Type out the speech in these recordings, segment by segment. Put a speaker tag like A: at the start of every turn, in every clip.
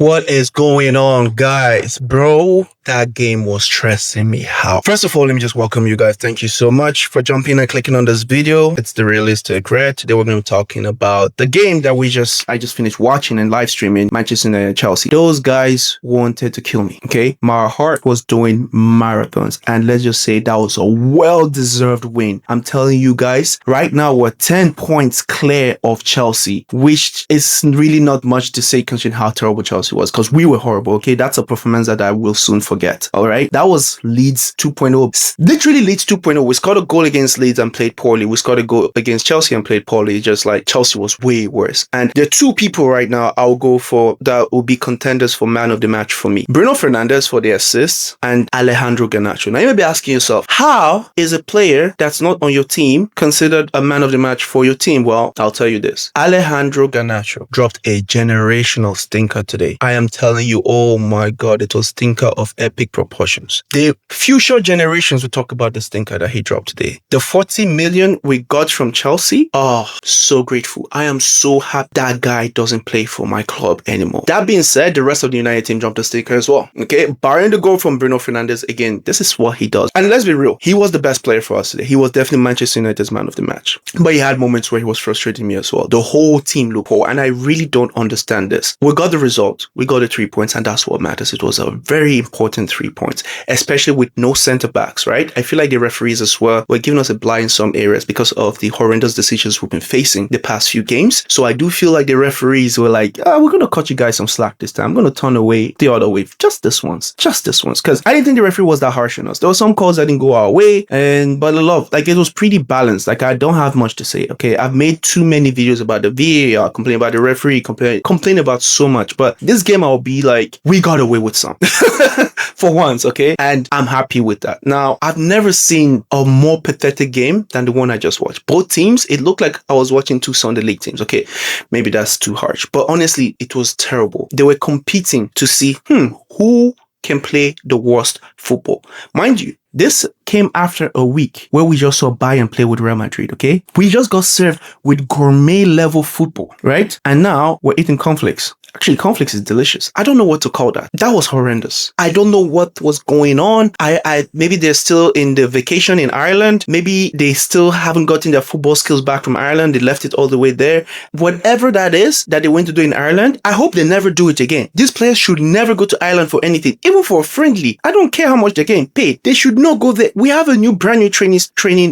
A: What is going on, guys? Bro, that game was stressing me out. First of all, let me just welcome you guys. Thank you so much for jumping and clicking on this video. It's the Realistic Red. Today we're going to be talking about the game that I just finished watching and live streaming, Manchester United and Chelsea. Those guys wanted to kill me, okay? My heart was doing marathons, and let's just say that was a well-deserved win. I'm telling you guys, right now we're 10 points clear of Chelsea, which is really not much to say considering how terrible Chelsea was, because we were horrible, okay? That's a performance that I will soon forget, all right? That was Leeds 2.0. Literally Leeds 2.0. We scored a goal against Leeds and played poorly. We scored a goal against Chelsea and played poorly, just like Chelsea was way worse. And there are two people right now I'll go for that will be contenders for man of the match for me. Bruno Fernandes for the assists and Alejandro Garnacho. Now you may be asking yourself, how is a player that's not on your team considered a man of the match for your team? Well, I'll tell you this. Alejandro Garnacho dropped a generational stinker today. I am telling you, oh my God, it was stinker of epic proportions. The future generations will talk about the stinker that he dropped today. The 40 million we got from Chelsea, oh, so grateful. I am so happy that guy doesn't play for my club anymore. That being said, the rest of the United team dropped a stinker as well. Okay, barring the goal from Bruno Fernandes, again, this is what he does. And let's be real, he was the best player for us today. He was definitely Manchester United's man of the match. But he had moments where he was frustrating me as well. The whole team looked poor, and I really don't understand this. We got the result. We got the 3 points, and that's what matters. It was a very important 3 points, especially with no centre backs, right? I feel like the referees as well were giving us a blind in some areas because of the horrendous decisions we've been facing the past few games. So I do feel like the referees were like, we're going to cut you guys some slack this time. I'm going to turn away the other way. Just this once. Because I didn't think the referee was that harsh on us. There were some calls that didn't go our way, but it was pretty balanced. Like, I don't have much to say, okay? I've made too many videos about the VAR, complain about the referee, complain about so much. But this game, I'll be like, we got away with some. For once, okay? And I'm happy with that. Now, I've never seen a more pathetic game than the one I just watched. Both teams, it looked like I was watching two Sunday League teams. Okay, maybe that's too harsh. But honestly, it was terrible. They were competing to see, who can play the worst football. Mind you, this came after a week where we just saw Bayern play with Real Madrid, okay? We just got served with gourmet level football, right? And now we're eating cornflakes. Actually, cornflakes is delicious. I don't know what to call that. That was horrendous. I don't know what was going on. Maybe they're still in the vacation in Ireland. Maybe they still haven't gotten their football skills back from Ireland. They left it all the way there. Whatever that is that they went to do in Ireland, I hope they never do it again. These players should never go to Ireland for anything, even for a friendly. I don't care how much they're getting paid. They should not go there. We have a brand new training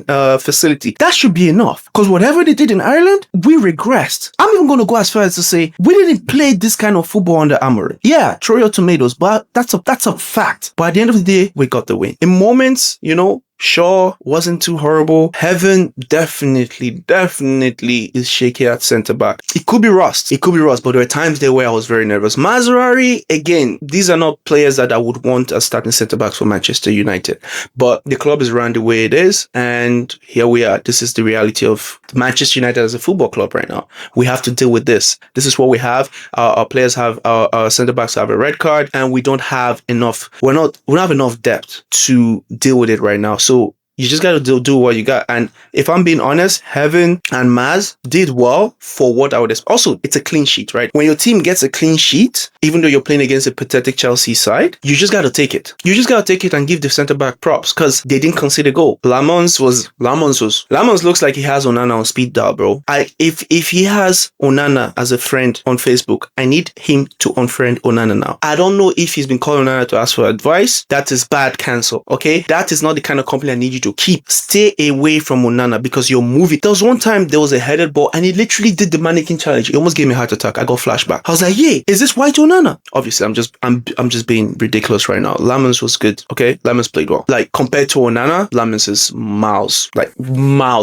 A: facility. That should be enough. Because whatever they did in Ireland, we regressed. I'm even going to go as far as to say we didn't play this kind of football under Amorim. Yeah, throw your tomatoes, but that's a fact. But at the end of the day, we got the win. In moments, Shaw wasn't too horrible. Heaven definitely is shaky at centre back. It could be rust, but there were times there where I was very nervous. Mazraoui, again, these are not players that I would want as starting centre backs for Manchester United. But the club is run the way it is, and here we are. This is the reality of Manchester United as a football club right now. We have to deal with this. This is what we have. Our players have, our centre backs have a red card, and we don't have enough. We don't have enough depth to deal with it right now. So you just got to do what you got. And if I'm being honest, Heaven and Maz did well for what I would expect. Also, it's a clean sheet, right? When your team gets a clean sheet, even though you're playing against a pathetic Chelsea side, you just got to take it. You just got to take it and give the centre-back props because they didn't concede a goal. Lamons looks like he has Onana on speed dial, bro. If he has Onana as a friend on Facebook, I need him to unfriend Onana now. I don't know if he's been calling Onana to ask for advice. That is bad cancel, okay? That is not the kind of company I need you to keep. Stay away from Onana because you're moving. There was one time there was a headed ball and he literally did the mannequin challenge. It almost gave me a heart attack. I got flashback. I was like, yeah, is this white Onana? Obviously, I'm just being ridiculous right now. Lamons was good, okay? Lamons played well. Like, compared to Onana, Lamons is miles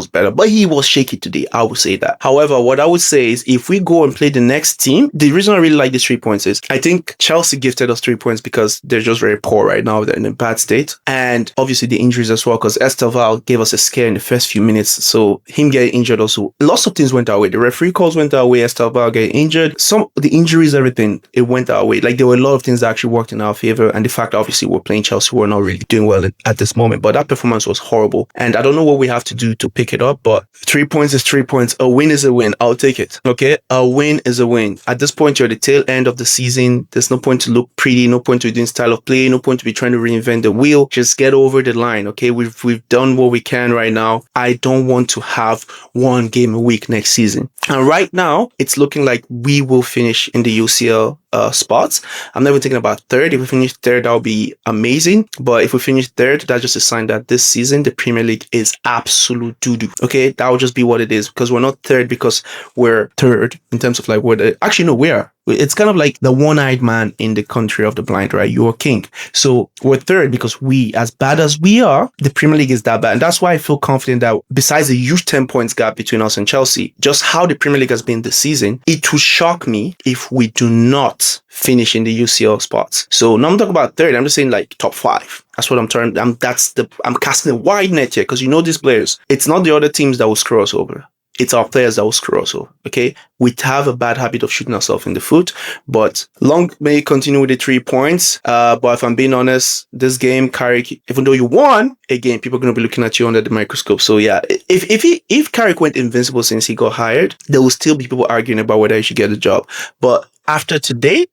A: better. But he was shaky today, I would say that. However, what I would say is if we go and play the next team, the reason I really like these 3 points is I think Chelsea gifted us 3 points because they're just very poor right now. They're in a bad state. And obviously the injuries as well, because Estelval gave us a scare in the first few minutes. So him getting injured also, lots of things went our way. The referee calls went our way. Estelval getting injured. Some the injuries, everything, it went our way. Like there were a lot of things that actually worked in our favor. And the fact that obviously we're playing Chelsea, we're not really doing well at this moment. But that performance was horrible. And I don't know what we have to do to pick it up, but 3 points is 3 points. A win is a win. I'll take it. Okay? A win is a win. At this point, you're at the tail end of the season. There's no point to look pretty, no point to be doing style of play, no point to be trying to reinvent the wheel. Just get over the line. Okay? We've done what we can right now. I don't want to have one game a week next season. And right now, it's looking like we will finish in the UCL spots. I'm never thinking about third. If we finish third, that would be amazing. But if we finish third, that's just a sign that this season the Premier League is absolute doo-doo. Okay, that will just be what it is, because we're not third because we're third in terms of like actually no, we are. It's kind of like the one-eyed man in the country of the blind, right? You're king. So we're third because as bad as we are, the Premier League is that bad. And that's why I feel confident that besides the huge 10 points gap between us and Chelsea, just how the Premier League has been this season, it will shock me if we do not finish in the UCL spots. So now I'm talking about third. I'm just saying like top 5. That's what I'm trying. I'm casting a wide net here, because you know these players. It's not the other teams that will screw us over. It's our players that will screw us over. Okay, we have a bad habit of shooting ourselves in the foot, but long may continue with the 3 points. But if I'm being honest, this game, Carrick, even though you won a game, people are going to be looking at you under the microscope. So yeah, if Carrick went invincible since he got hired, there will still be people arguing about whether he should get the job. But after today,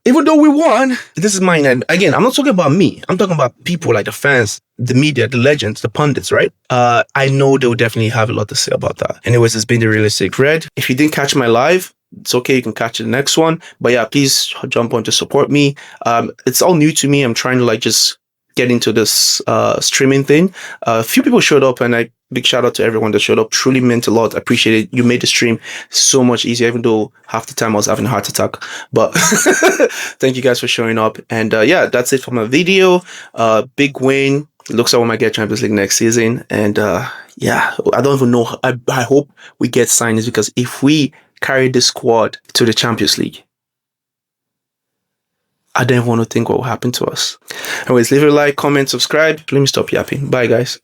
A: even though we won, this is mine. And again, I'm not talking about me. I'm talking about people like the fans, the media, the legends, the pundits, right? I know they'll definitely have a lot to say about that. Anyways, it's been the Realistic Red. If you didn't catch my live, it's okay. You can catch the next one. But yeah, please jump on to support me. It's all new to me. I'm trying to like just get into this streaming thing. A few people showed up, and big shout out to everyone that showed up. Truly meant a lot. I appreciate it. You made the stream so much easier, even though half the time I was having a heart attack. But thank you guys for showing up. And yeah, that's it for my video. Big win. Looks like we might get Champions League next season. And yeah, I don't even know. I hope we get signings, because if we carry this squad to the Champions League, I don't even want to think what will happen to us. Anyways, leave a like, comment, subscribe. Let me stop yapping. Bye, guys.